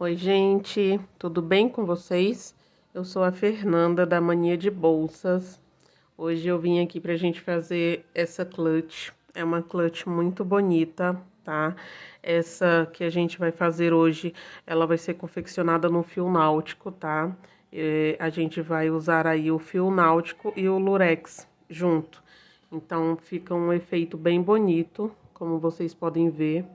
Oi, gente, tudo bem com vocês? Eu sou a Fernanda da Mania de Bolsas. Hoje eu vim aqui pra gente fazer essa clutch. É uma clutch muito bonita, tá? Essa que a gente vai fazer hoje, ela vai ser confeccionada no fio náutico, tá? A gente vai usar aí o fio náutico e o lurex junto. Então fica um efeito bem bonito, como vocês podem ver,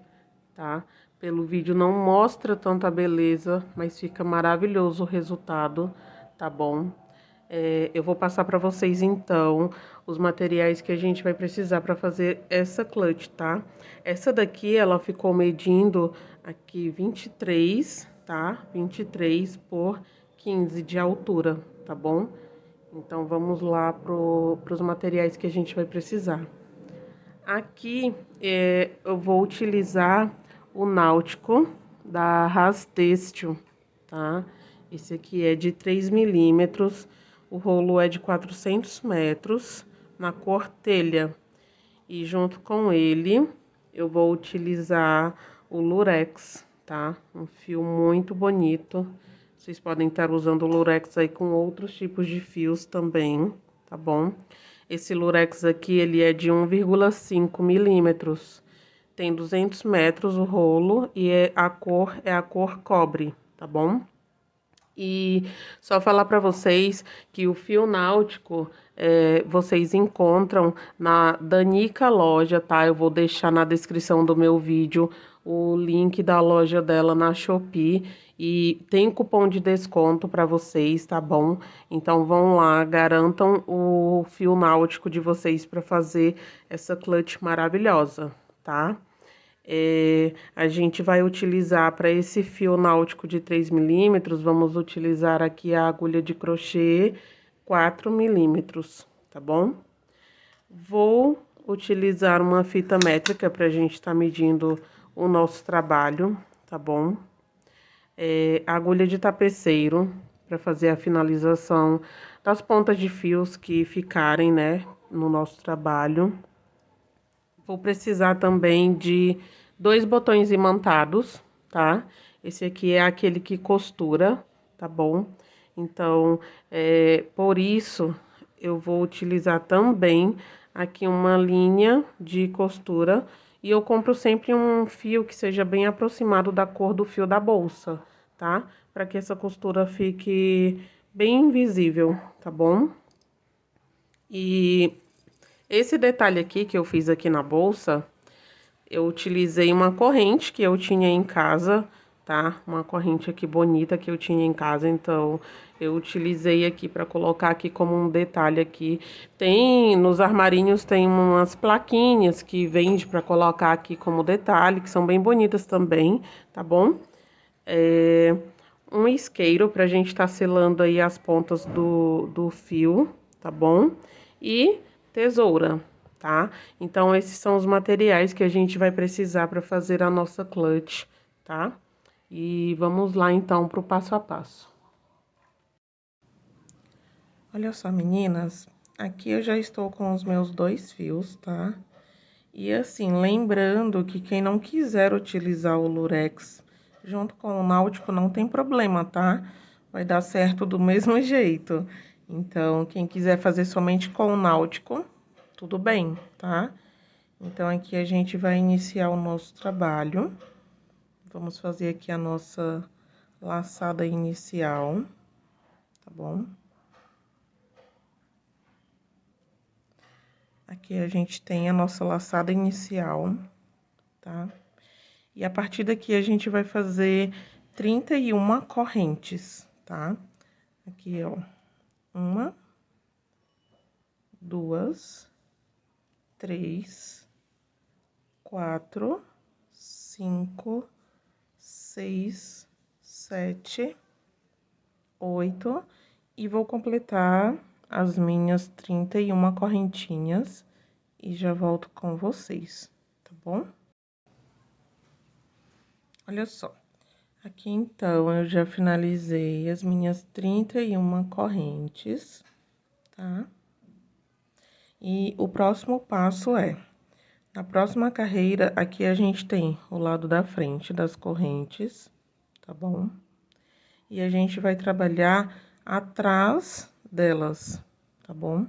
tá? Pelo vídeo não mostra tanta beleza, mas fica maravilhoso o resultado, tá bom? Eu vou passar para vocês então os materiais que a gente vai precisar para fazer essa clutch, tá? Essa daqui ela ficou medindo aqui 23, tá? 23 por 15 de altura, tá bom? Então vamos lá pros materiais que a gente vai precisar. Aqui eu vou utilizar o náutico da Ras Têxtil, tá? Esse aqui é de 3 milímetros, o rolo é de 400 metros, na cor telha. E junto com ele, eu vou utilizar o lurex, tá? Um fio muito bonito. Vocês podem estar usando o lurex aí com outros tipos de fios também, tá bom? Esse lurex aqui, ele é de 1,5 milímetros. Tem 200 metros o rolo e a cor cobre, tá bom? E só falar para vocês que o fio náutico vocês encontram na Danica Loja, tá? Eu vou deixar na descrição do meu vídeo o link da loja dela na Shopee e tem cupom de desconto para vocês, tá bom? Então vão lá, garantam o fio náutico de vocês para fazer essa clutch maravilhosa, tá? A gente vai utilizar para esse fio náutico de 3 milímetros, vamos utilizar aqui a agulha de crochê 4 milímetros, tá bom? Vou utilizar uma fita métrica para a gente estar medindo o nosso trabalho, tá bom? Agulha de tapeceiro para fazer a finalização das pontas de fios que ficarem, né, no nosso trabalho. Vou precisar também de 2 botões imantados, tá? Esse aqui é aquele que costura, tá bom? Então, por isso, eu vou utilizar também aqui uma linha de costura. E eu compro sempre um fio que seja bem aproximado da cor do fio da bolsa, tá? Para que essa costura fique bem visível, tá bom? E esse detalhe aqui que eu fiz aqui na bolsa, eu utilizei uma corrente que eu tinha em casa, tá? Uma corrente aqui bonita que eu tinha em casa, então eu utilizei aqui para colocar aqui como um detalhe aqui. Nos armarinhos tem umas plaquinhas que vende para colocar aqui como detalhe, que são bem bonitas também, tá bom? Um isqueiro pra gente estar selando aí as pontas do fio, tá bom? E tesoura, tá? Então, esses são os materiais que a gente vai precisar para fazer a nossa clutch, tá? E vamos lá, então, pro passo a passo. Olha só, meninas, aqui eu já estou com os meus 2 fios, tá? E assim, lembrando que quem não quiser utilizar o lurex junto com o náutico não tem problema, tá? Vai dar certo do mesmo jeito. Então, quem quiser fazer somente com o náutico, tudo bem, tá? Então, aqui a gente vai iniciar o nosso trabalho. Vamos fazer aqui a nossa laçada inicial, tá bom? Aqui a gente tem a nossa laçada inicial, tá? E a partir daqui a gente vai fazer 31 correntes, tá? Aqui, ó, 1, 2, 3, 4, 5, 6, 7, 8, e vou completar as minhas 31 correntinhas e já volto com vocês, tá bom? Olha só, aqui então eu já finalizei as minhas 31 correntes, tá? E o próximo passo na próxima carreira, aqui a gente tem o lado da frente das correntes, tá bom? E a gente vai trabalhar atrás delas, tá bom?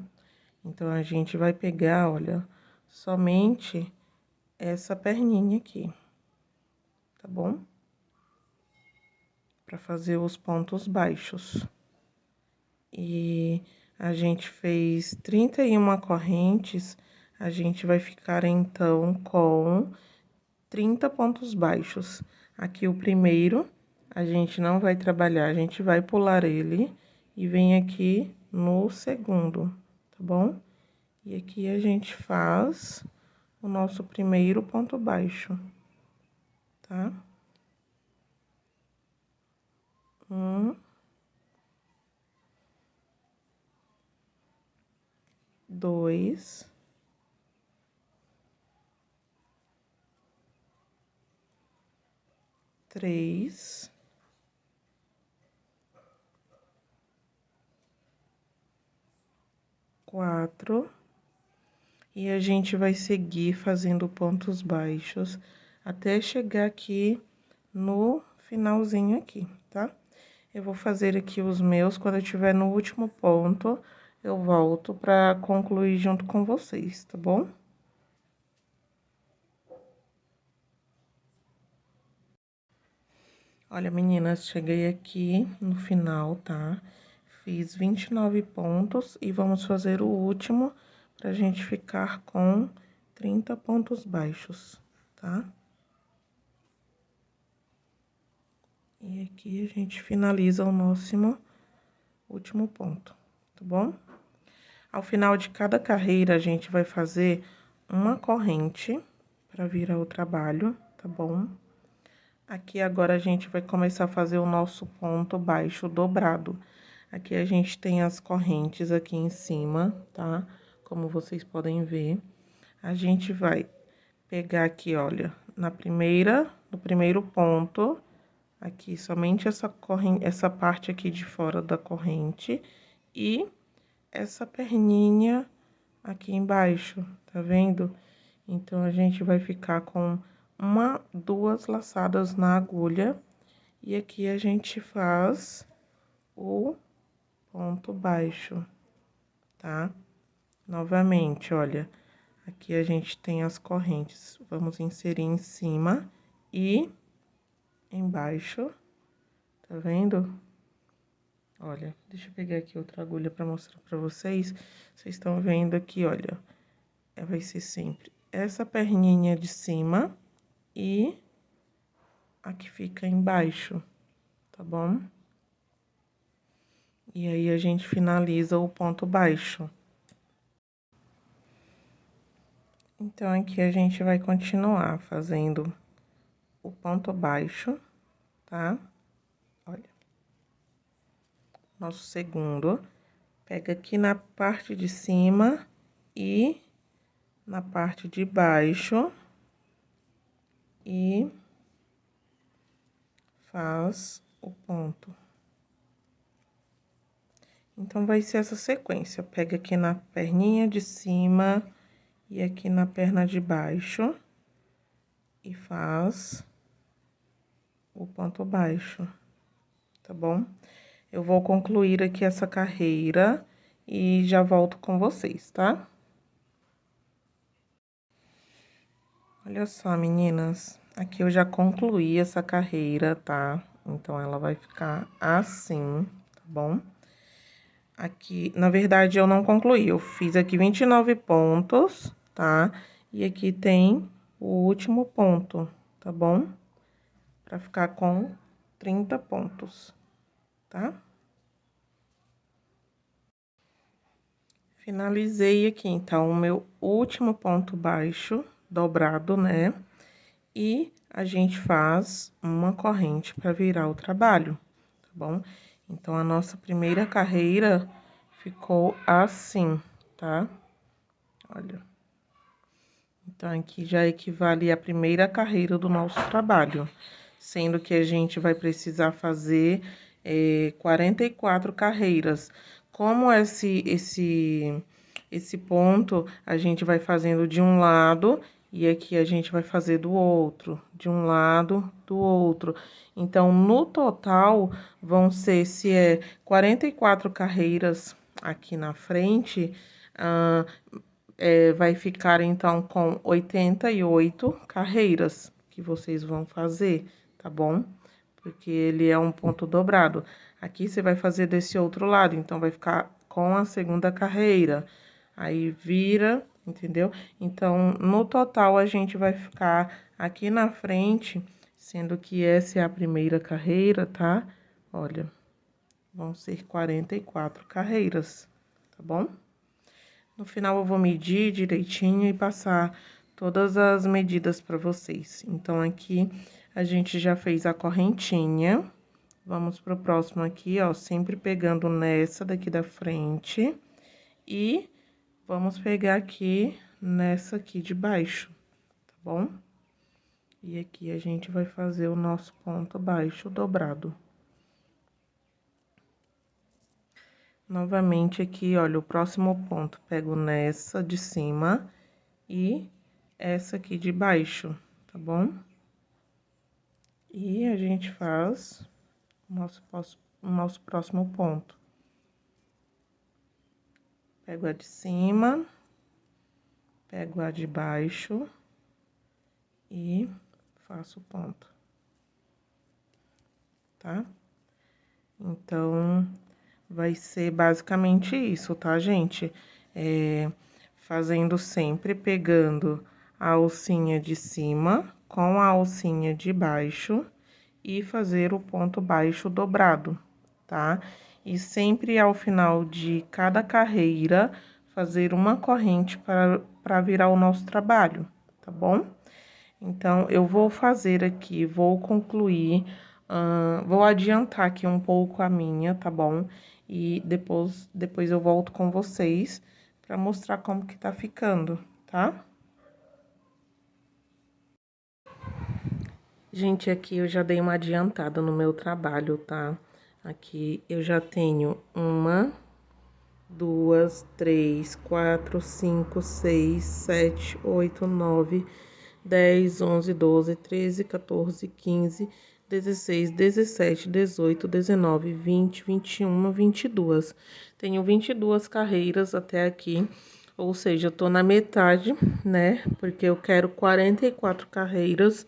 Então, a gente vai pegar, olha, somente essa perninha aqui, tá bom? Pra fazer os pontos baixos. E a gente fez 31 correntes, a gente vai ficar, então, com 30 pontos baixos. Aqui, o primeiro, a gente não vai trabalhar, a gente vai pular ele e vem aqui no segundo, tá bom? E aqui a gente faz o nosso primeiro ponto baixo, tá? 1, 2, 3, 4, e a gente vai seguir fazendo pontos baixos até chegar aqui no finalzinho aqui, tá? Eu vou fazer aqui os meus, quando eu estiver no último ponto, eu volto pra concluir junto com vocês, tá bom? Olha, meninas, cheguei aqui no final, tá? Fiz 29 pontos e vamos fazer o último pra gente ficar com 30 pontos baixos, tá? E aqui a gente finaliza o nosso último ponto, tá bom? Ao final de cada carreira, a gente vai fazer uma corrente pra virar o trabalho, tá bom? Aqui agora a gente vai começar a fazer o nosso ponto baixo dobrado. Aqui a gente tem as correntes aqui em cima, tá? Como vocês podem ver. A gente vai pegar aqui, olha, no primeiro ponto, aqui somente essa parte aqui de fora da corrente e essa perninha aqui embaixo, tá vendo? Então, a gente vai ficar com duas laçadas na agulha e aqui a gente faz o ponto baixo, tá? Novamente, olha, aqui a gente tem as correntes, vamos inserir em cima e embaixo, tá vendo? Olha, deixa eu pegar aqui outra agulha pra mostrar pra vocês. Vocês estão vendo aqui, olha, vai ser sempre essa perninha de cima e aqui fica embaixo, tá bom? E aí, a gente finaliza o ponto baixo. Então, aqui a gente vai continuar fazendo o ponto baixo, tá? Olha. Nosso segundo. Pega aqui na parte de cima e na parte de baixo. E faz o ponto. Então, vai ser essa sequência. Pega aqui na perninha de cima e aqui na perna de baixo e faz o ponto baixo, tá bom? Eu vou concluir aqui essa carreira e já volto com vocês, tá? Olha só, meninas, aqui eu já concluí essa carreira, tá? Então, ela vai ficar assim, tá bom? Aqui, na verdade, eu não concluí, eu fiz aqui 29 pontos, tá? E aqui tem o último ponto, tá bom? Pra ficar com 30 pontos, tá? Finalizei aqui, então, o meu último ponto baixo, dobrado, né? E a gente faz uma corrente pra virar o trabalho, tá bom? Então, a nossa primeira carreira ficou assim, tá? Olha. Então, aqui já equivale à primeira carreira do nosso trabalho, sendo que a gente vai precisar fazer 44 carreiras. Como esse ponto a gente vai fazendo de um lado E aqui a gente vai fazer do outro, de um lado, do outro. Então, no total, vão ser, se é 44 carreiras aqui na frente, vai ficar, então, com 88 carreiras que vocês vão fazer, tá bom? Porque ele é um ponto dobrado. Aqui você vai fazer desse outro lado, então vai ficar com a segunda carreira. Aí vira, entendeu? Então, no total, a gente vai ficar aqui na frente, sendo que essa é a primeira carreira, tá? Olha, vão ser 44 carreiras, tá bom? No final, eu vou medir direitinho e passar todas as medidas para vocês. Então, aqui a gente já fez a correntinha. Vamos pro próximo aqui, ó, sempre pegando nessa daqui da frente. E vamos pegar aqui nessa aqui de baixo, tá bom? E aqui a gente vai fazer o nosso ponto baixo dobrado. Novamente aqui, olha, o próximo ponto, pego nessa de cima e essa aqui de baixo, tá bom? E a gente faz o nosso próximo ponto. Pego a de cima, pego a de baixo e faço o ponto, tá? Então, vai ser basicamente isso, tá, gente? Fazendo sempre pegando a alcinha de cima com a alcinha de baixo e fazer o ponto baixo dobrado, tá? E sempre ao final de cada carreira, fazer uma corrente para virar o nosso trabalho, tá bom? Então, eu vou fazer aqui, vou concluir, vou adiantar aqui um pouco a minha, tá bom? E depois eu volto com vocês pra mostrar como que tá ficando, tá? Gente, aqui eu já dei uma adiantada no meu trabalho, tá? Aqui eu já tenho uma, duas, três, quatro, cinco, seis, sete, oito, nove, 10, 11, 12, 13, 14, 15, 16, 17, 18, 19, 20, 21, 22. Tenho 22 carreiras até aqui, ou seja, eu tô na metade, né? Porque eu quero 44 carreiras.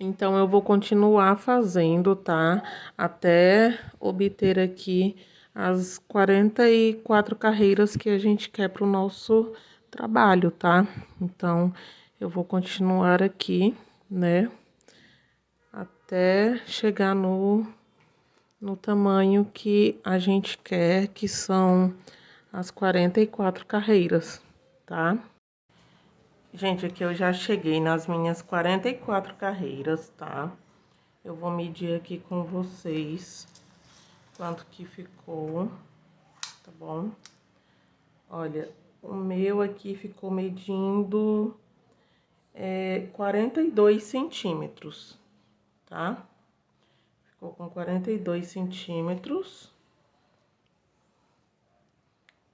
Então, eu vou continuar fazendo, tá? Até obter aqui as 44 carreiras que a gente quer pro nosso trabalho, tá? Então, eu vou continuar aqui, né? Até chegar no tamanho que a gente quer, que são as 44 carreiras, tá? Gente, aqui eu já cheguei nas minhas 44 carreiras, tá? Eu vou medir aqui com vocês quanto que ficou, tá bom? Olha, o meu aqui ficou medindo 42 centímetros, tá? Ficou com 42 centímetros.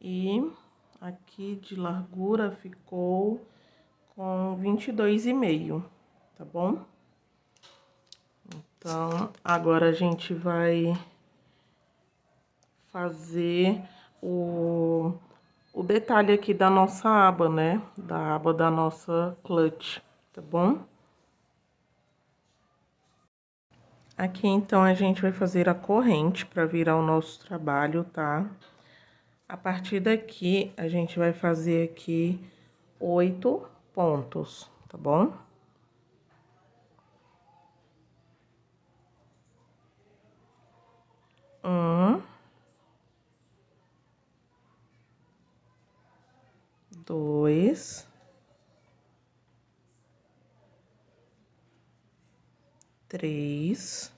E aqui de largura ficou com 22,5, tá bom? Então, agora a gente vai fazer o detalhe aqui da nossa aba, né? Da aba da nossa clutch, tá bom? Aqui, então, a gente vai fazer a corrente para virar o nosso trabalho, tá? A partir daqui, a gente vai fazer aqui 8 pontos, tá bom? Um, dois, três,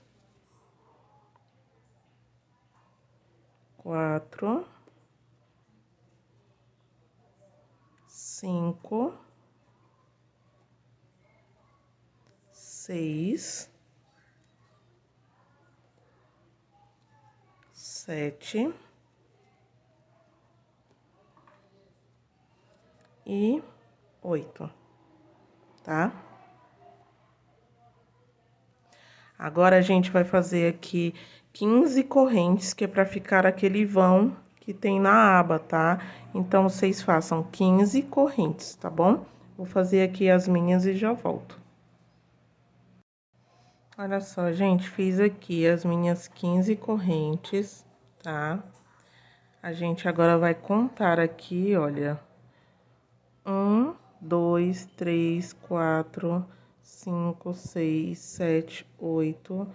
quatro, cinco, seis, sete e 8, tá? Agora, a gente vai fazer aqui 15 correntes, que é pra ficar aquele vão que tem na aba, tá? Então, vocês façam 15 correntes, tá bom? Vou fazer aqui as minhas e já volto. Olha só, gente, fiz aqui as minhas 15 correntes, tá? A gente agora vai contar aqui, olha. 1, 2, 3, 4, 5, 6, 7, 8,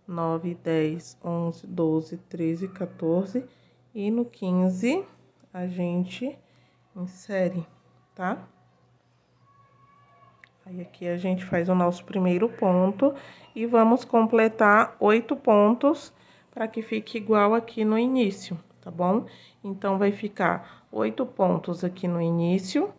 9, 10, 11, 12, 13, 14. E no 15, a gente insere, tá? Aí, aqui a gente faz o nosso primeiro ponto e vamos completar 8 pontos para que fique igual aqui no início, tá bom? Então, vai ficar 8 pontos aqui no início,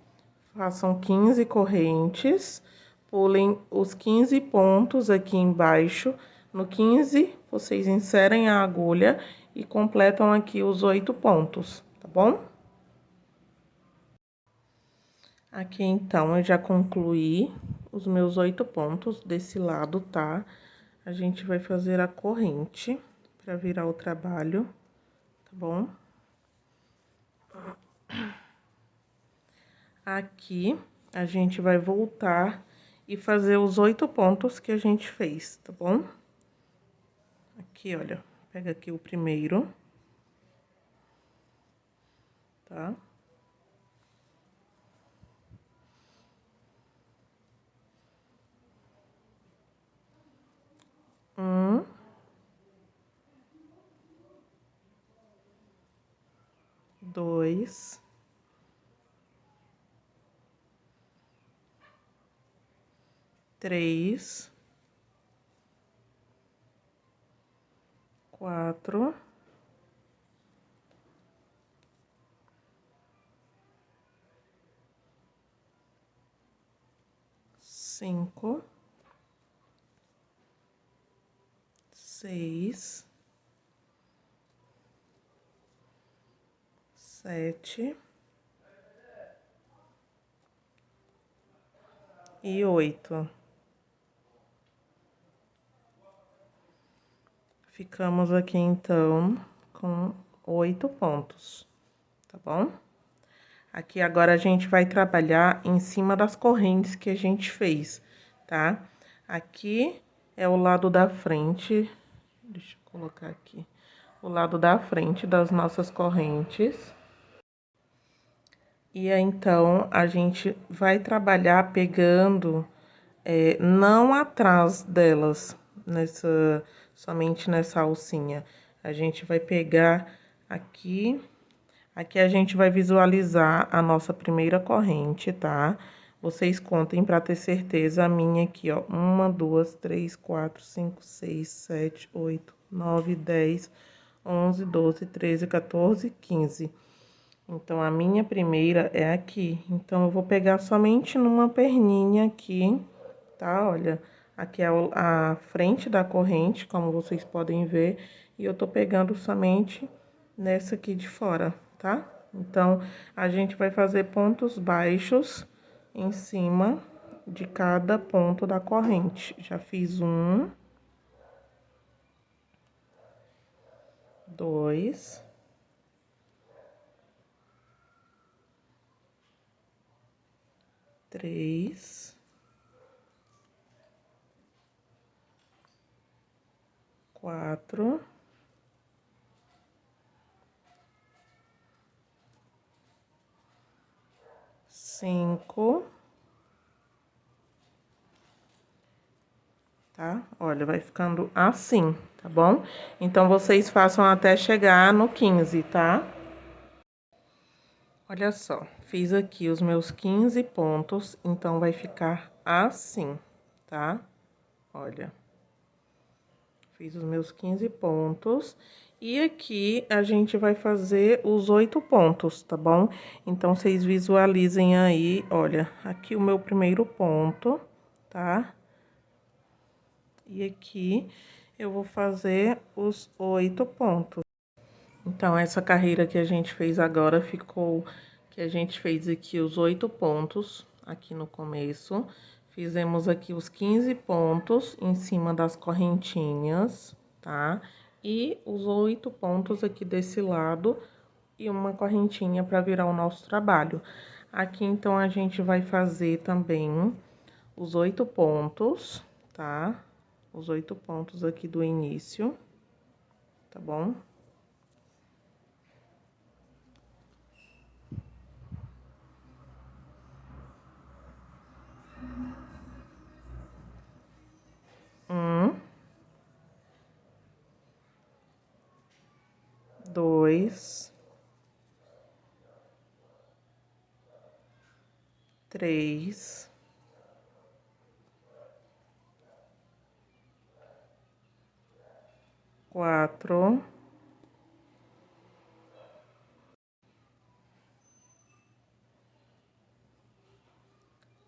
façam 15 correntes, pulem os 15 pontos aqui embaixo. No 15, vocês inserem a agulha e completam aqui os 8 pontos, tá bom? Aqui, então, eu já concluí os meus 8 pontos desse lado, tá? A gente vai fazer a corrente pra virar o trabalho, tá bom? Aqui, a gente vai voltar e fazer os 8 pontos que a gente fez, tá bom? Aqui, olha, pega aqui o primeiro, tá? Um, dois, três, quatro, cinco, seis, sete e 8. Ficamos aqui, então, com 8 pontos, tá bom? Aqui agora a gente vai trabalhar em cima das correntes que a gente fez, tá? Aqui é o lado da frente, deixa eu colocar aqui, o lado da frente das nossas correntes. E aí, então, a gente vai trabalhar pegando, não atrás delas, somente nessa alcinha. A gente vai pegar aqui, aqui a gente vai visualizar a nossa primeira corrente, tá? Vocês contem pra ter certeza, a minha aqui, ó, 1, 2, 3, 4, 5, 6, 7, 8, 9, 10, 11, 12, 13, 14, 15. Então, a minha primeira é aqui. Então, eu vou pegar somente numa perninha aqui, tá? Olha, aqui é a frente da corrente, como vocês podem ver. E eu tô pegando somente nessa aqui de fora, tá? Então, a gente vai fazer pontos baixos em cima de cada ponto da corrente. Já fiz um, dois, três, quatro, cinco, tá? Olha, vai ficando assim, tá bom? Então, vocês façam até chegar no 15, tá? Olha só, fiz aqui os meus 15 pontos, então vai ficar assim, tá? Olha, fiz os meus 15 pontos. E aqui a gente vai fazer os 8 pontos, tá bom? Então, vocês visualizem aí, olha, aqui o meu primeiro ponto, tá? E aqui eu vou fazer os 8 pontos. Então, essa carreira que a gente fez agora ficou... Que a gente fez aqui os 8 pontos, aqui no começo. Fizemos aqui os 15 pontos em cima das correntinhas, tá? E os 8 pontos aqui desse lado e uma correntinha para virar o nosso trabalho. Aqui, então, a gente vai fazer também os 8 pontos, tá? Os 8 pontos aqui do início, tá bom? Dois, três, quatro,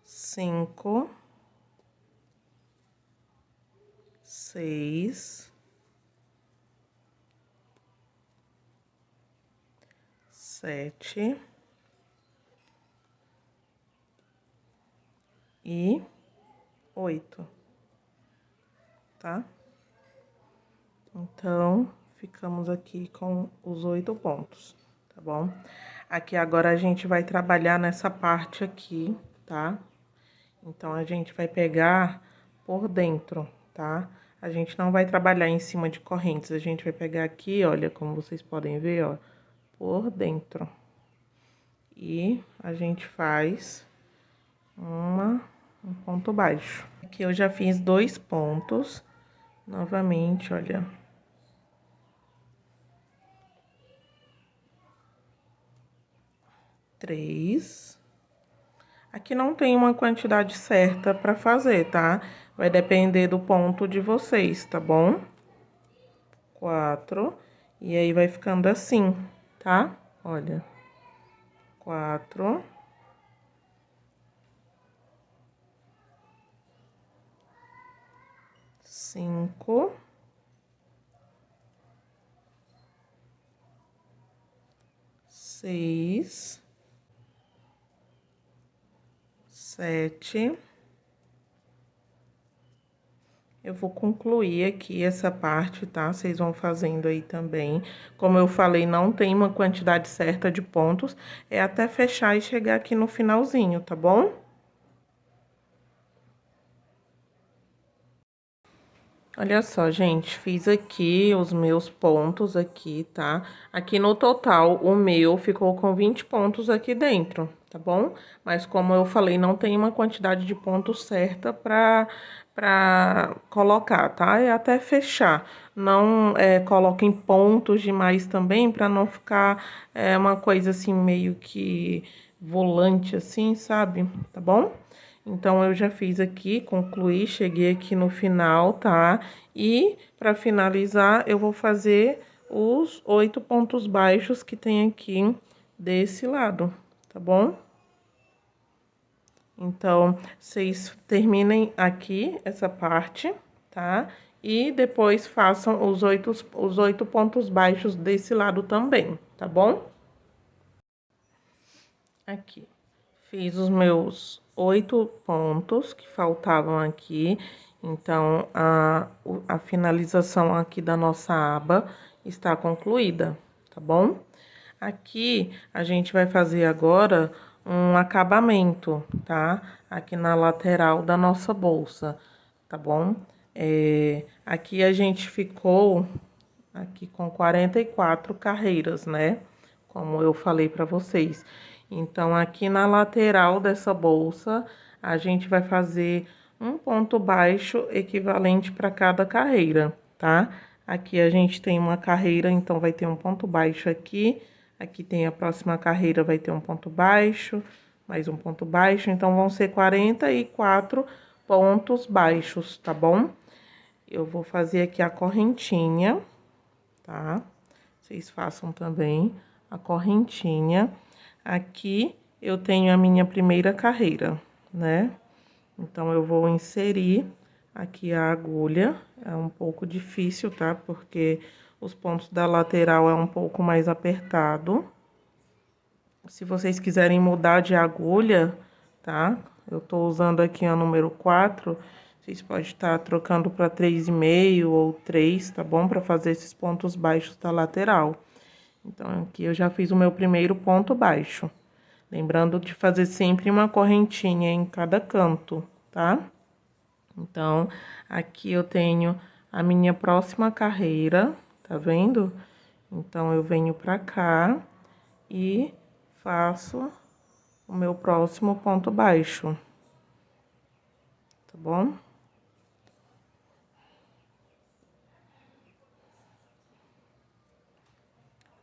cinco, seis, sete e 8, tá? Então, ficamos aqui com os 8 pontos, tá bom? Aqui agora a gente vai trabalhar nessa parte aqui, tá? Então, a gente vai pegar por dentro, tá? A gente não vai trabalhar em cima de correntes, a gente vai pegar aqui, olha, como vocês podem ver, ó, por dentro. E a gente faz um ponto baixo. Aqui eu já fiz 2 pontos, novamente, olha. 3. Aqui não tem uma quantidade certa para fazer, tá? Vai depender do ponto de vocês, tá bom? 4. E aí vai ficando assim, tá? Olha. 4. 5. 6. 7. Eu vou concluir aqui essa parte, tá? Vocês vão fazendo aí também. Como eu falei, não tem uma quantidade certa de pontos, é até fechar e chegar aqui no finalzinho, tá bom? Olha só, gente, fiz aqui os meus pontos aqui, tá? Aqui no total, o meu ficou com 20 pontos aqui dentro, tá bom? Mas como eu falei, não tem uma quantidade de pontos certa pra colocar, tá? É até fechar. Não coloquem pontos demais também, pra não ficar uma coisa assim, meio que volante assim, sabe? Tá bom? Então, eu já fiz aqui, concluí, cheguei aqui no final, tá? E, para finalizar, eu vou fazer os 8 pontos baixos que tem aqui desse lado, tá bom? Então, vocês terminem aqui essa parte, tá? E depois façam os 8 pontos baixos desse lado também, tá bom? Aqui. Fiz os meus 8 pontos que faltavam aqui. Então, a finalização aqui da nossa aba está concluída, tá bom? Aqui, a gente vai fazer agora um acabamento, tá? Aqui na lateral da nossa bolsa, tá bom? Aqui a gente ficou aqui com 44 carreiras, né? Como eu falei para vocês. Então, aqui na lateral dessa bolsa, a gente vai fazer um ponto baixo equivalente para cada carreira, tá? Aqui a gente tem uma carreira, então vai ter um ponto baixo aqui. Aqui tem a próxima carreira, vai ter um ponto baixo, mais um ponto baixo. Então, vão ser 44 pontos baixos, tá bom? Eu vou fazer aqui a correntinha, tá? Vocês façam também a correntinha. Aqui eu tenho a minha primeira carreira, né? Então, eu vou inserir aqui a agulha. É um pouco difícil, tá? Porque os pontos da lateral é um pouco mais apertado. Se vocês quiserem mudar de agulha, tá? Eu tô usando aqui a número 4. Vocês podem estar trocando para 3,5 ou 3, tá bom? Para fazer esses pontos baixos da lateral. Então, aqui eu já fiz o meu primeiro ponto baixo. Lembrando de fazer sempre uma correntinha em cada canto, tá? Então, aqui eu tenho a minha próxima carreira, tá vendo? Então, eu venho pra cá e faço o meu próximo ponto baixo, tá bom?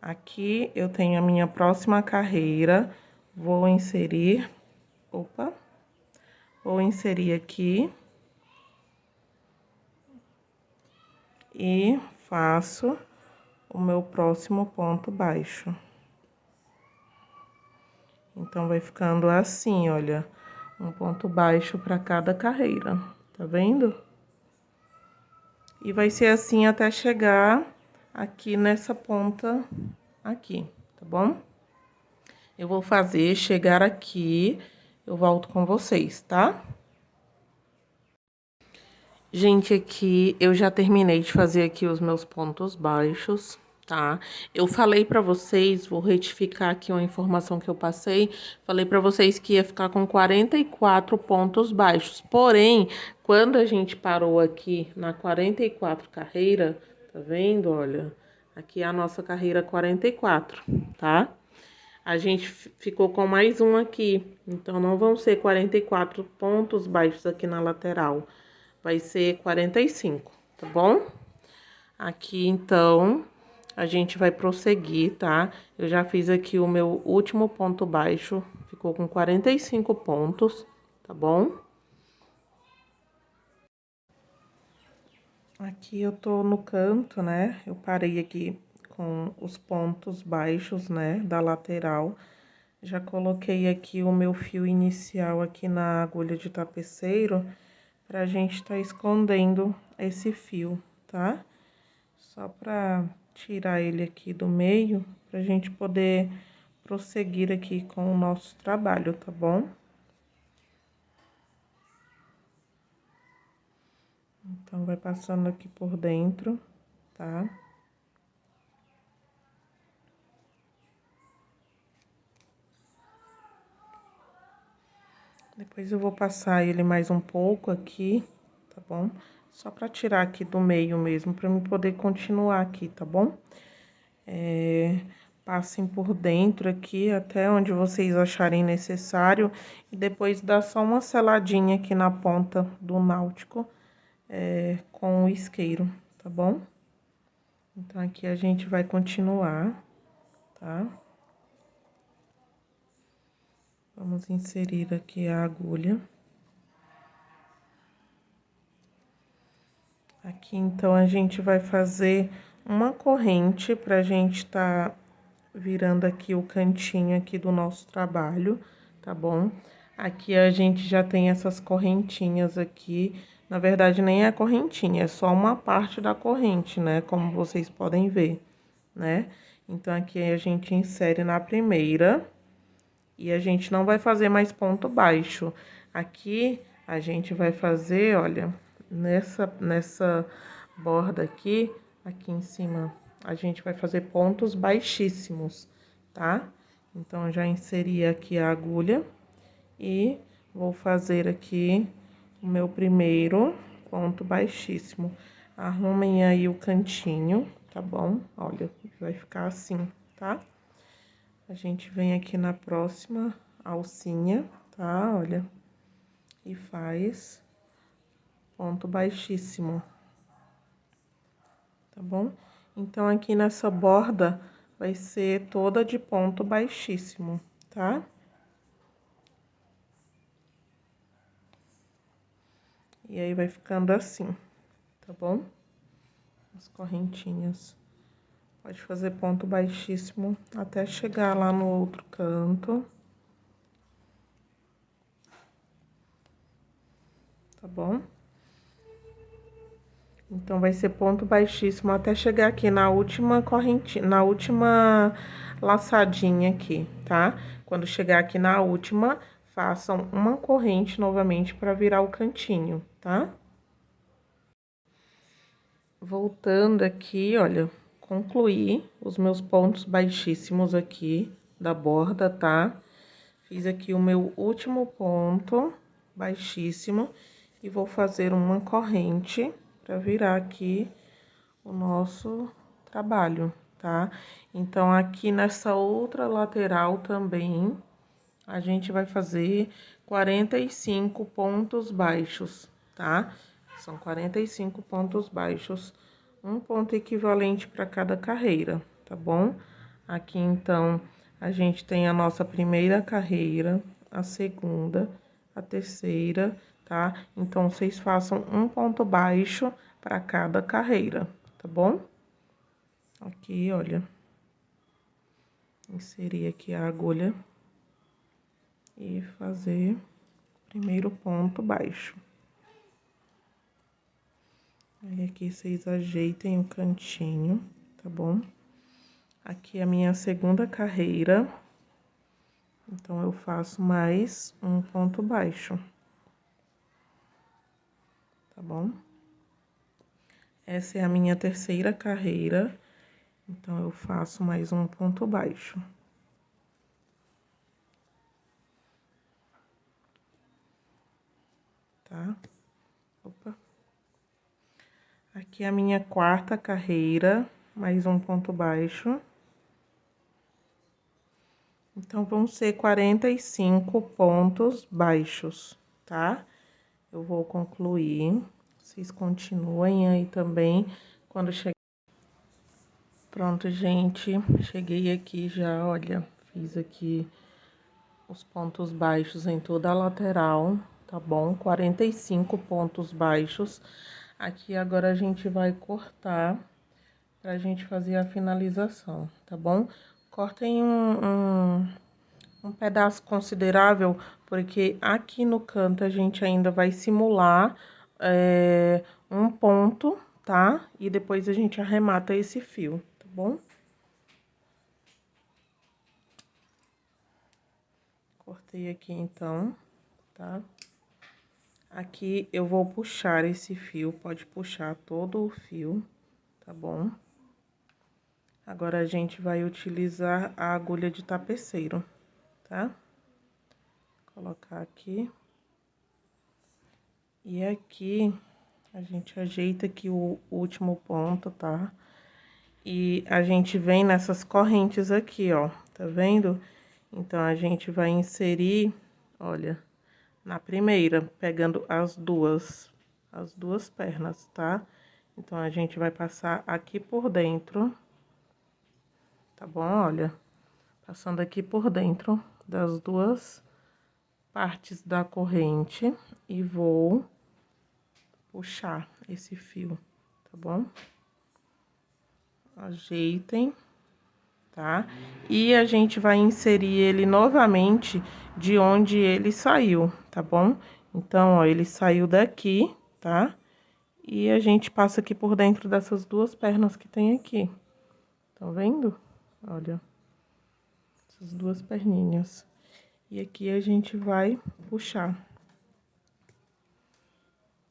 Aqui eu tenho a minha próxima carreira, vou inserir, vou inserir aqui e faço o meu próximo ponto baixo. Então, vai ficando assim, olha, um ponto baixo para cada carreira, tá vendo? E vai ser assim até chegar aqui nessa ponta aqui, tá bom? Eu vou fazer chegar aqui, eu volto com vocês, tá? Gente, aqui eu já terminei de fazer aqui os meus pontos baixos, tá? Eu falei pra vocês, vou retificar aqui uma informação que eu passei, falei pra vocês que ia ficar com 44 pontos baixos. Porém, quando a gente parou aqui na 44 carreira, tá vendo? Olha, aqui é a nossa carreira 44, tá? A gente ficou com mais um aqui, então não vão ser 44 pontos baixos aqui na lateral. Vai ser 45, tá bom? Aqui, então, a gente vai prosseguir, tá? Eu já fiz aqui o meu último ponto baixo, ficou com 45 pontos, tá bom? Aqui eu tô no canto, né? Eu parei aqui com os pontos baixos, né, da lateral. Já coloquei aqui o meu fio inicial aqui na agulha de tapeceiro, pra gente tá escondendo esse fio, tá? Só pra tirar ele aqui do meio, pra gente poder prosseguir aqui com o nosso trabalho, tá bom? Então, vai passando aqui por dentro, tá? Depois eu vou passar ele mais um pouco aqui, tá bom? Só pra tirar aqui do meio mesmo, pra eu poder continuar aqui, tá bom? Passem por dentro aqui, até onde vocês acharem necessário. E depois dá só uma seladinha aqui na ponta do náutico, com o isqueiro, tá bom? Então, aqui a gente vai continuar, tá? Vamos inserir aqui a agulha. Aqui, então, a gente vai fazer uma corrente pra gente tá virando aqui o cantinho aqui do nosso trabalho, tá bom? Aqui a gente já tem essas correntinhas aqui. Na verdade, nem é correntinha, é só uma parte da corrente, né? Como vocês podem ver, né? Então, aqui a gente insere na primeira e a gente não vai fazer mais ponto baixo. Aqui a gente vai fazer, olha, nessa borda aqui em cima, a gente vai fazer pontos baixíssimos, tá? Então, já inseri aqui a agulha e vou fazer aqui o meu primeiro ponto baixíssimo. Arrumem aí o cantinho, tá bom? Olha, vai ficar assim, tá? A gente vem aqui na próxima alcinha, tá? Olha, e faz ponto baixíssimo, tá bom? Então, aqui nessa borda vai ser toda de ponto baixíssimo, tá? E aí, vai ficando assim, tá bom? As correntinhas. Pode fazer ponto baixíssimo até chegar lá no outro canto. Tá bom? Então, vai ser ponto baixíssimo até chegar aqui na última correntinha, na última laçadinha aqui, tá? Quando chegar aqui na última, façam uma corrente novamente para virar o cantinho, tá? Voltando aqui, olha, concluí os meus pontos baixíssimos aqui da borda, tá? Fiz aqui o meu último ponto baixíssimo e vou fazer uma corrente para virar aqui o nosso trabalho, tá? Então, aqui nessa outra lateral também, a gente vai fazer 45 pontos baixos, tá? São 45 pontos baixos, um ponto equivalente para cada carreira, tá bom? Aqui, então, a gente tem a nossa primeira carreira, a segunda, a terceira, tá? Então, vocês façam um ponto baixo para cada carreira, tá bom? Aqui, olha, inserir aqui a agulha e fazer o primeiro ponto baixo. Aí, aqui vocês ajeitem o cantinho, tá bom? Aqui é a minha segunda carreira, então eu faço mais um ponto baixo, tá bom? Essa é a minha terceira carreira, então eu faço mais um ponto baixo. Tá? Opa. Aqui é a minha quarta carreira, mais um ponto baixo. Então, vão ser 45 pontos baixos, tá? Eu vou concluir. Vocês continuem aí também quando chegar. Pronto, gente. Cheguei aqui já, olha. Fiz aqui os pontos baixos em toda a lateral, tá bom? 45 pontos baixos. Aqui agora a gente vai cortar pra gente fazer a finalização, tá bom? Cortem um pedaço considerável, porque aqui no canto a gente ainda vai simular um ponto, tá? E depois a gente arremata esse fio, tá bom? Cortei aqui então, tá? Aqui eu vou puxar esse fio, pode puxar todo o fio, tá bom? Agora, a gente vai utilizar a agulha de tapeceiro, tá? Colocar aqui. E aqui, a gente ajeita aqui o último ponto, tá? E a gente vem nessas correntes aqui, ó, tá vendo? Então, a gente vai inserir, olha, na primeira, pegando as duas pernas, tá? Então, a gente vai passar aqui por dentro, tá bom? Olha, passando aqui por dentro das duas partes da corrente e vou puxar esse fio, tá bom? Ajeitem, tá? E a gente vai inserir ele novamente de onde ele saiu, tá bom? Então, ó, ele saiu daqui, tá? E a gente passa aqui por dentro dessas duas pernas que tem aqui. Tá vendo? Olha, essas duas perninhas. E aqui a gente vai puxar,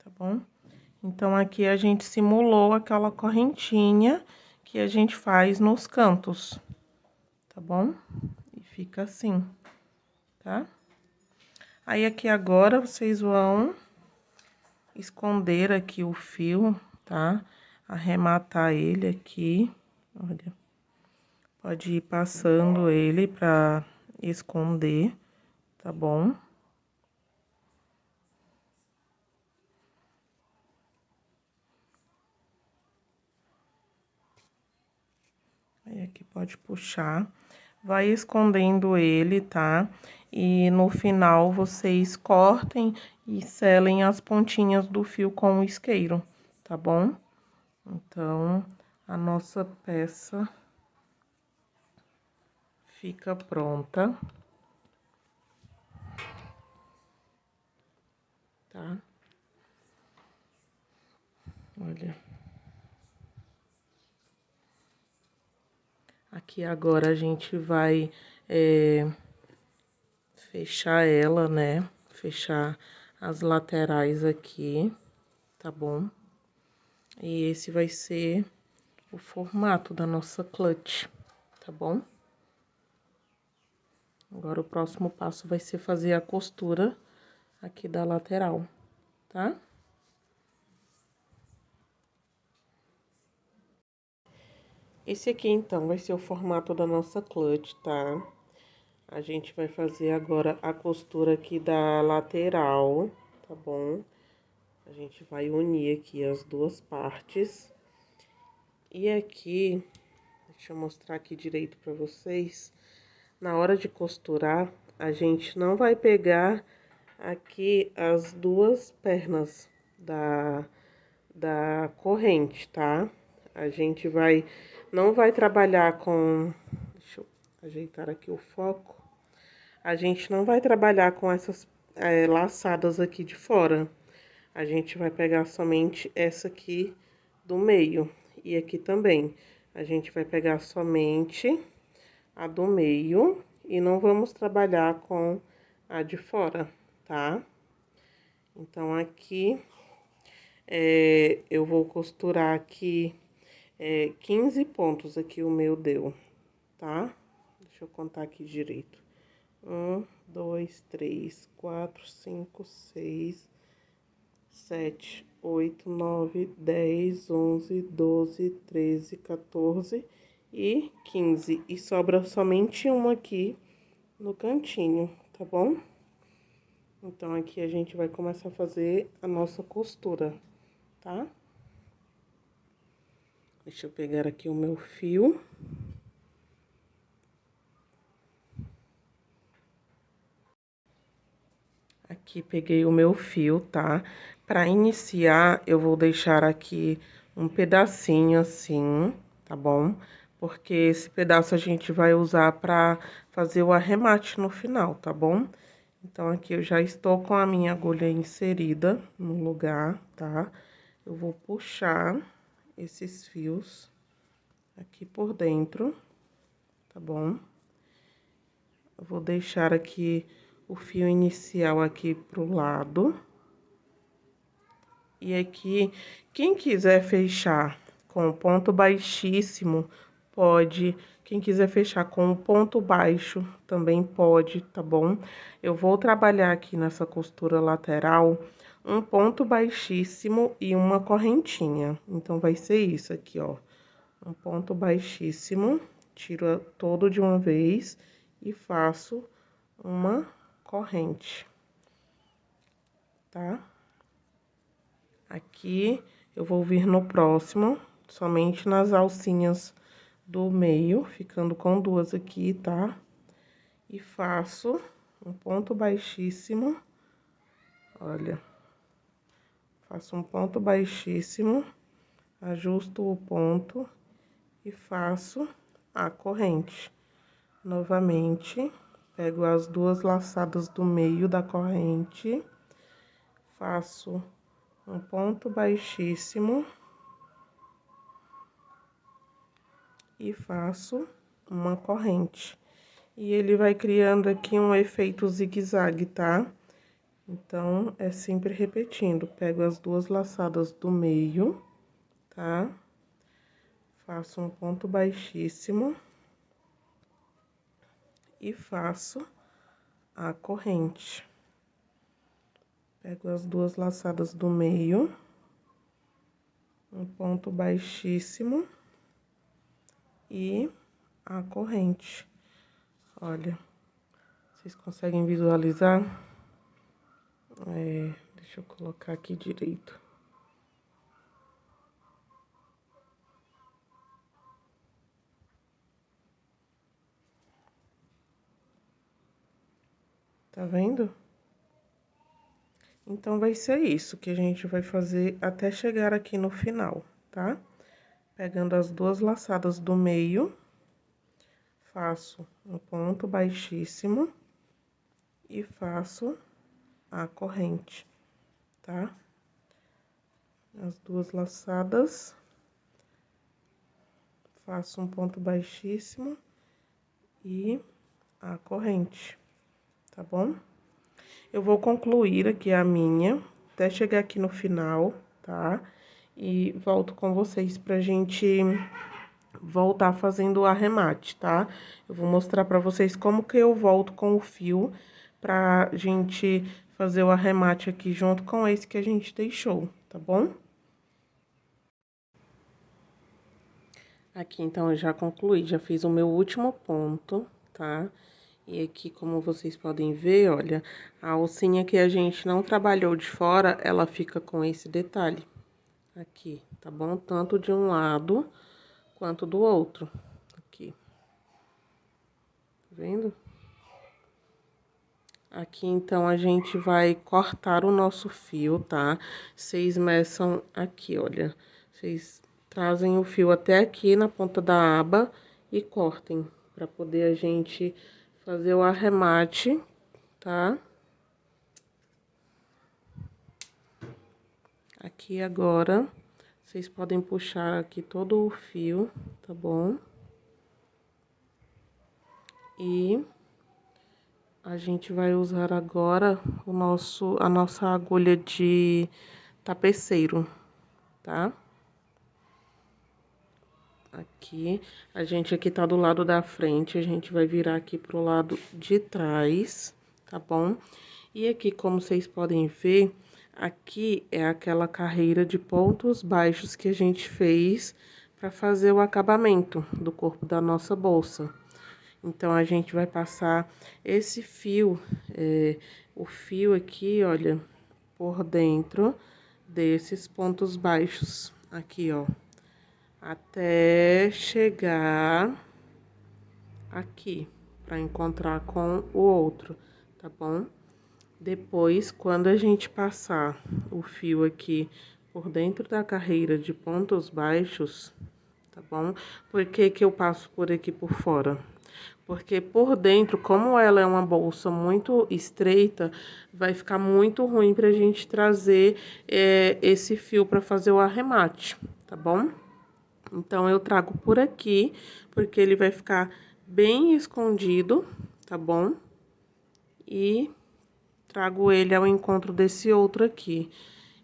tá bom? Então, aqui a gente simulou aquela correntinha que a gente faz nos cantos, tá bom? E fica assim, tá? Aí, aqui agora, vocês vão esconder aqui o fio, tá? Arrematar ele aqui, olha. Pode ir passando ele pra esconder, tá bom? Aí, aqui pode puxar. Vai escondendo ele, tá? E no final, vocês cortem e selem as pontinhas do fio com o isqueiro, tá bom? Então, a nossa peça fica pronta, tá? Olha. Aqui agora a gente vai fechar ela, né? Fechar as laterais aqui, tá bom? E esse vai ser o formato da nossa clutch, tá bom? Agora, o próximo passo vai ser fazer a costura aqui da lateral, tá? Esse aqui, então, vai ser o formato da nossa clutch, tá? A gente vai fazer agora a costura aqui da lateral, tá bom? A gente vai unir aqui as duas partes. E aqui, deixa eu mostrar aqui direito pra vocês. Na hora de costurar, a gente não vai pegar aqui as duas pernas da corrente, tá? A gente não vai trabalhar com... Deixa eu ajeitar aqui o foco. A gente não vai trabalhar com essas laçadas aqui de fora. A gente vai pegar somente essa aqui do meio. E aqui também. A gente vai pegar somente a do meio e não vamos trabalhar com a de fora, tá? Então, aqui, eu vou costurar aqui 15 pontos aqui o meu deu, tá? Deixa eu contar aqui direito. 1, 2, 3, 4, 5, 6, 7, 8, 9, 10, 11, 12, 13, 14 e 15. E sobra somente uma aqui no cantinho, tá bom? Então, aqui a gente vai começar a fazer a nossa costura, tá? Deixa eu pegar aqui o meu fio. Aqui peguei o meu fio, tá? Pra iniciar, eu vou deixar aqui um pedacinho assim, tá bom? Porque esse pedaço a gente vai usar pra fazer o arremate no final, tá bom? Então, aqui eu já estou com a minha agulha inserida no lugar, tá? Eu vou puxar esses fios aqui por dentro, tá bom? Eu vou deixar aqui o fio inicial aqui pro lado. E aqui, quem quiser fechar com ponto baixíssimo, pode. Quem quiser fechar com ponto baixo, também pode, tá bom? Eu vou trabalhar aqui nessa costura lateral um ponto baixíssimo e uma correntinha. Então, vai ser isso aqui, ó. Um ponto baixíssimo, tiro todo de uma vez e faço uma corrente, tá? Aqui, eu vou vir no próximo, somente nas alcinhas do meio, ficando com duas aqui, tá? E faço um ponto baixíssimo, olha. Faço um ponto baixíssimo, ajusto o ponto e faço a corrente. Novamente, pego as duas laçadas do meio da corrente, faço um ponto baixíssimo e faço uma corrente. E ele vai criando aqui um efeito zigue-zague, tá? Então, é sempre repetindo. Pego as duas laçadas do meio, tá? Faço um ponto baixíssimo e faço a corrente. Pego as duas laçadas do meio, um ponto baixíssimo e a corrente. Olha, vocês conseguem visualizar? Deixa eu colocar aqui direito. Tá vendo? Então, vai ser isso que a gente vai fazer até chegar aqui no final, tá? Pegando as duas laçadas do meio, faço um ponto baixíssimo e faço a corrente, tá? As duas laçadas, faço um ponto baixíssimo e a corrente, tá bom? Eu vou concluir aqui a minha, até chegar aqui no final, tá? E volto com vocês pra gente voltar fazendo o arremate, tá? Eu vou mostrar pra vocês como que eu volto com o fio pra gente fazer o arremate aqui junto com esse que a gente deixou, tá bom? Aqui, então, eu já concluí, já fiz o meu último ponto, tá? E aqui, como vocês podem ver, olha, a alcinha que a gente não trabalhou de fora, ela fica com esse detalhe aqui, tá bom? Tanto de um lado quanto do outro, aqui. Tá vendo? Aqui, então, a gente vai cortar o nosso fio, tá? Vocês meçam aqui, olha. Vocês trazem o fio até aqui na ponta da aba e cortem, pra poder a gente fazer o arremate, tá? Aqui agora, vocês podem puxar aqui todo o fio, tá bom? E a gente vai usar agora a nossa agulha de tapeceiro, tá? Aqui, a gente aqui tá do lado da frente, a gente vai virar aqui pro lado de trás, tá bom? E aqui, como vocês podem ver, aqui é aquela carreira de pontos baixos que a gente fez para fazer o acabamento do corpo da nossa bolsa. Então, a gente vai passar esse fio, o fio aqui, olha, por dentro desses pontos baixos, aqui, ó, até chegar aqui, para encontrar com o outro, tá bom? Depois, quando a gente passar o fio aqui por dentro da carreira de pontos baixos, tá bom? Por que que eu passo por aqui por fora? Porque por dentro, como ela é uma bolsa muito estreita, vai ficar muito ruim pra gente trazer esse fio pra fazer o arremate, tá bom? Então, eu trago por aqui, porque ele vai ficar bem escondido, tá bom? E trago ele ao encontro desse outro aqui.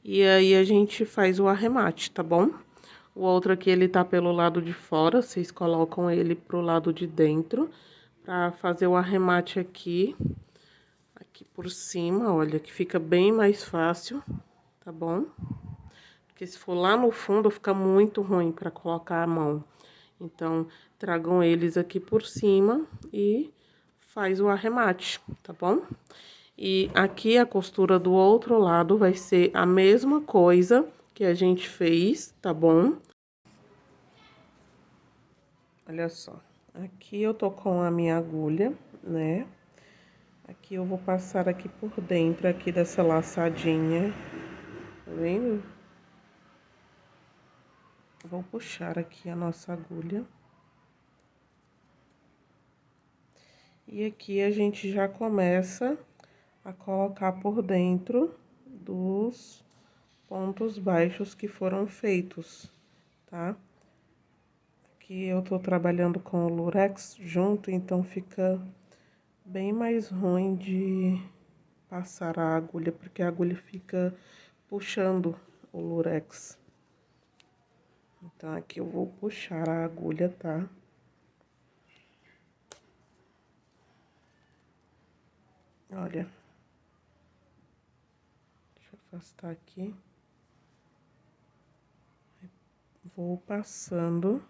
E aí, a gente faz o arremate, tá bom? O outro aqui, ele tá pelo lado de fora, vocês colocam ele pro lado de dentro, pra fazer o arremate aqui por cima, olha, que fica bem mais fácil, tá bom? Porque se for lá no fundo, fica muito ruim pra colocar a mão. Então, tragam eles aqui por cima e faz o arremate, tá bom? E aqui a costura do outro lado vai ser a mesma coisa que a gente fez, tá bom? Olha só, aqui eu tô com a minha agulha, né? Aqui eu vou passar aqui por dentro aqui dessa laçadinha, tá vendo? Vou puxar aqui a nossa agulha. E aqui a gente já começa a colocar por dentro dos pontos baixos que foram feitos, tá? Aqui eu tô trabalhando com o lurex junto, então fica bem mais ruim de passar a agulha, porque a agulha fica puxando o lurex. Então, aqui eu vou puxar a agulha, tá? Olha. Deixa eu afastar aqui. Vou passando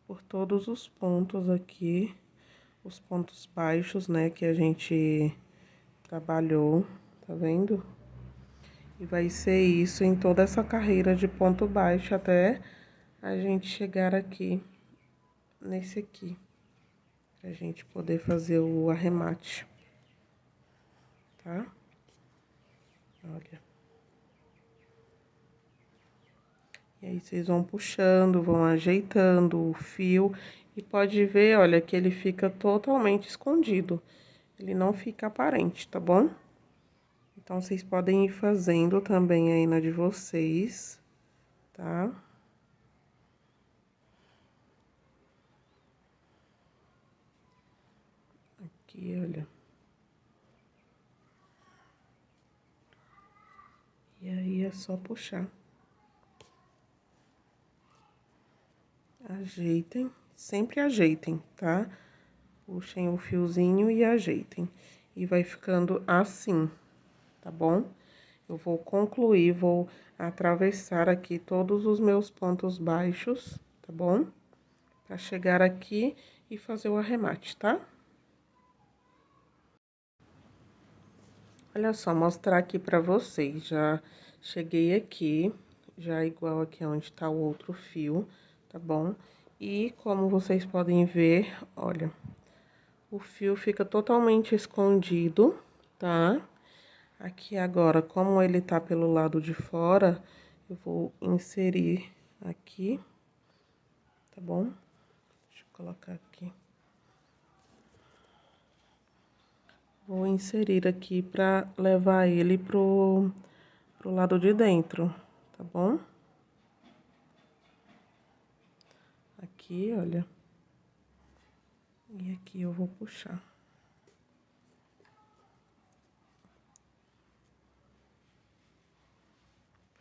por todos os pontos aqui, os pontos baixos, né, que a gente trabalhou, tá vendo? E vai ser isso em toda essa carreira de ponto baixo até a gente chegar aqui, nesse aqui, pra gente poder fazer o arremate, tá? Olha. E aí, vocês vão puxando, vão ajeitando o fio. E pode ver, olha, que ele fica totalmente escondido. Ele não fica aparente, tá bom? Então, vocês podem ir fazendo também aí na de vocês, tá? Aqui, olha. E aí é só puxar. Ajeitem, sempre ajeitem, tá? Puxem o fiozinho e ajeitem. E vai ficando assim, tá bom? Eu vou concluir, vou atravessar aqui todos os meus pontos baixos, tá bom? Pra chegar aqui e fazer o arremate, tá? Olha só, mostrar aqui pra vocês, já cheguei aqui, já igual aqui onde tá o outro fio, tá bom? E como vocês podem ver, olha, o fio fica totalmente escondido, tá? Aqui agora, como ele tá pelo lado de fora, eu vou inserir aqui, tá bom? Deixa eu colocar aqui. Vou inserir aqui pra levar ele pro lado de dentro, tá bom? Aqui, olha. E aqui eu vou puxar.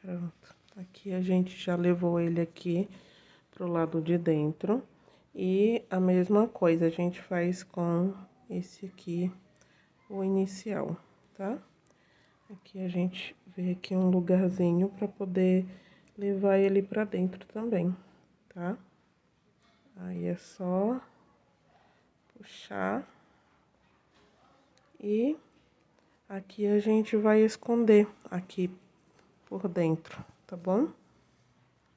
Pronto. Aqui a gente já levou ele aqui pro lado de dentro. E a mesma coisa a gente faz com esse aqui, o inicial, tá? Aqui a gente vê aqui um lugarzinho pra poder levar ele pra dentro também, tá? Aí é só puxar e aqui a gente vai esconder aqui por dentro, tá bom?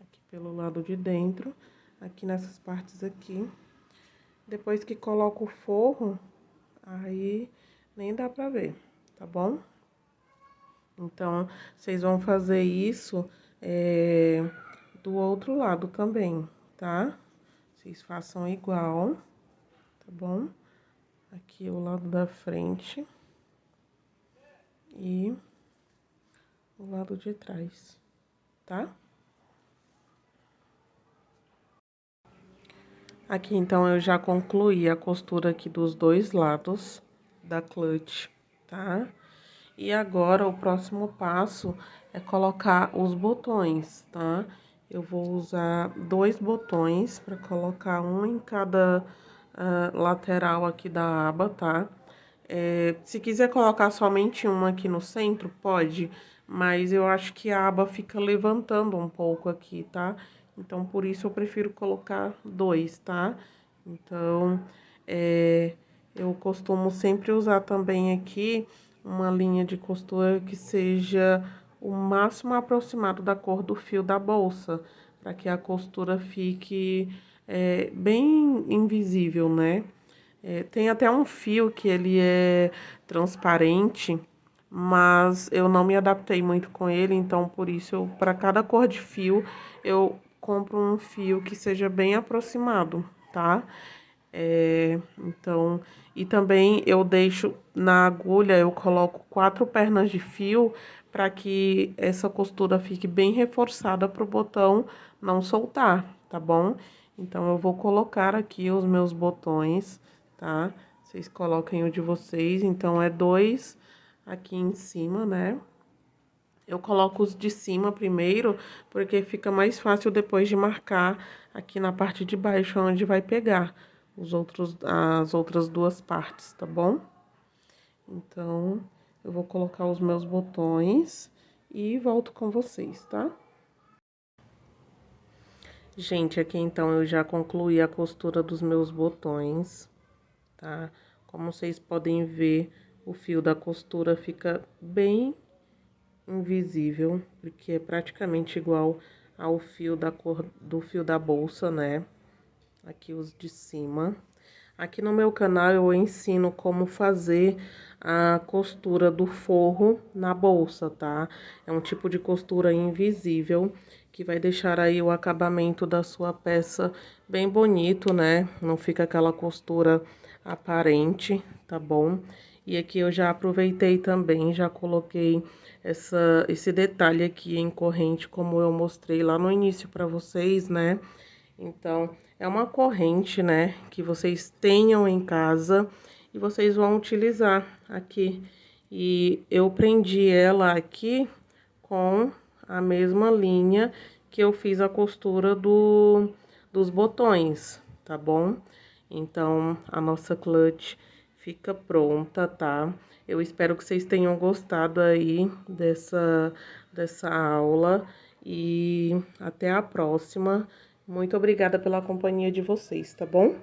Aqui pelo lado de dentro, aqui nessas partes aqui. Depois que coloca o forro, aí nem dá pra ver, tá bom? Então, vocês vão fazer isso do outro lado também, tá? Vocês façam igual, tá bom? Aqui o lado da frente e o lado de trás, tá? Aqui, então, eu já concluí a costura aqui dos dois lados da clutch, tá? E agora, o próximo passo é colocar os botões, tá? Eu vou usar 2 botões para colocar um em cada lateral aqui da aba, tá? Se quiser colocar somente um aqui no centro, pode, mas eu acho que a aba fica levantando um pouco aqui, tá? Então, por isso eu prefiro colocar 2, tá? Então, eu costumo sempre usar também aqui uma linha de costura que seja o máximo aproximado da cor do fio da bolsa, para que a costura fique bem invisível, né? Tem até um fio que ele é transparente, mas eu não me adaptei muito com ele, então por isso para cada cor de fio eu compro um fio que seja bem aproximado, tá? Então, e também eu deixo na agulha, eu coloco 4 pernas de fio para que essa costura fique bem reforçada para o botão não soltar, tá bom? Então, eu vou colocar aqui os meus botões, tá? Vocês coloquem o de vocês, então é 2 aqui em cima, né? Eu coloco os de cima primeiro, porque fica mais fácil depois de marcar aqui na parte de baixo, onde vai pegar as outras 2 partes, tá bom? Então, eu vou colocar os meus botões e volto com vocês, tá? Gente, aqui então eu já concluí a costura dos meus botões, tá? Como vocês podem ver, o fio da costura fica bem invisível, porque é praticamente igual ao fio da cor do fio da bolsa, né? Aqui os de cima. Aqui no meu canal eu ensino como fazer a costura do forro na bolsa, tá? É um tipo de costura invisível que vai deixar aí o acabamento da sua peça bem bonito, né? Não fica aquela costura aparente, tá bom? E aqui eu já aproveitei também, já coloquei esse detalhe aqui em corrente, como eu mostrei lá no início pra vocês, né? Então, é uma corrente, né, que vocês tenham em casa e vocês vão utilizar aqui. E eu prendi ela aqui com a mesma linha que eu fiz a costura dos botões, tá bom? Então, a nossa clutch fica pronta, tá? Eu espero que vocês tenham gostado aí dessa aula e até a próxima. Muito obrigada pela companhia de vocês, tá bom?